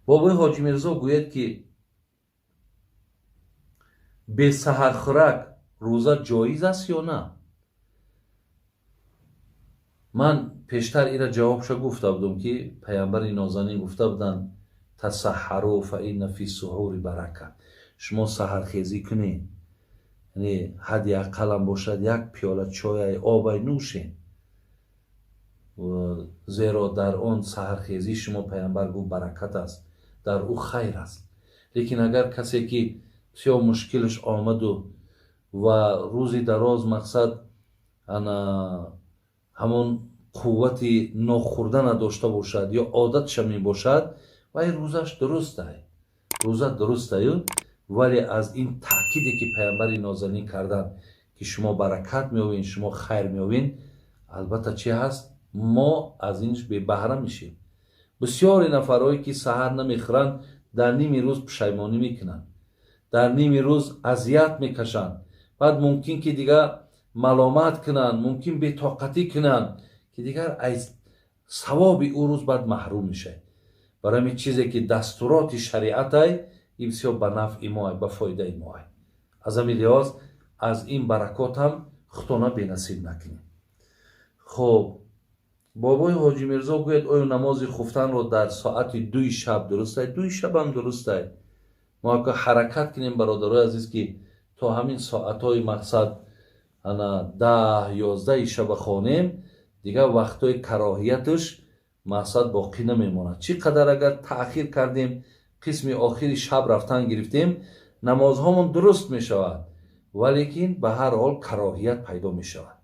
бобои ҳоҷи мирзо гӯяд ки бесаҳархӯрак рӯза ҷоиз аст ё на? ман пештар ира ҷавобша гуфта будам ки пайғамбари нозанин гуфта буданд тасаҳҳару фа инна фи суҳури барака. шумо саҳархезӣ кунед, яъне ҳадди аққалам бошад як пиёла чояи обай нӯшед, зеро дар он саҳархезӣ шумо пайғамбар гӯ баракат аст, дар ӯ хайр аст. лекин агар касе ки бисёр мушкилаш омаду ва рӯзи дароз мақсад ҳамон қуввати нохӯрдан надошта бошад ё одатша мебошад, вай рӯзаш дурустае, рӯза дурустаю, вале аз ин таъкиде ки пайғамбари нозанин карданд ки шумо баракат меёбед, шумо хайр меёбед, албатта чи ҳаст, мо аз инш бебаҳра мешем. бисёри нафарҳое ки саҳар намехӯранд дар ними рӯз пушаймонӣ мекунанд, дар ними рӯз азият мекашанд, баъд мумкин ки дигар маломат кунанд, мумкин бетоқатӣ кунанд ки дигар аз савоби ӯ рӯз баъд маҳрум мешавад. барои ҳамин чизе ки дастуроти шариатай ин бисёр ба нафъи мо, ба фоидаи мо. аз ҳамин лиҳоз аз ин баракот ҳам худона бенасиб накунем. хуб, бобои ҳоҷи мирзо гӯяд оё намози хуфтанро дар соати 2 шаб дурустае? 2 шаб ҳам дурустае. мо ака ҳаракат кунем бародарои азиз ки то ҳамин соатҳои мақсад 10-11 шаба хонем, дигар вақтҳои кароҳияташ мақсад боқӣ намемонад. чӣ қадар агар таъхир кардем, қисми охири шаб рафтан гирифтем, намозҳомон дуруст мешавад, валекин ба ҳар ҳол кароҳият пайдо мешавад.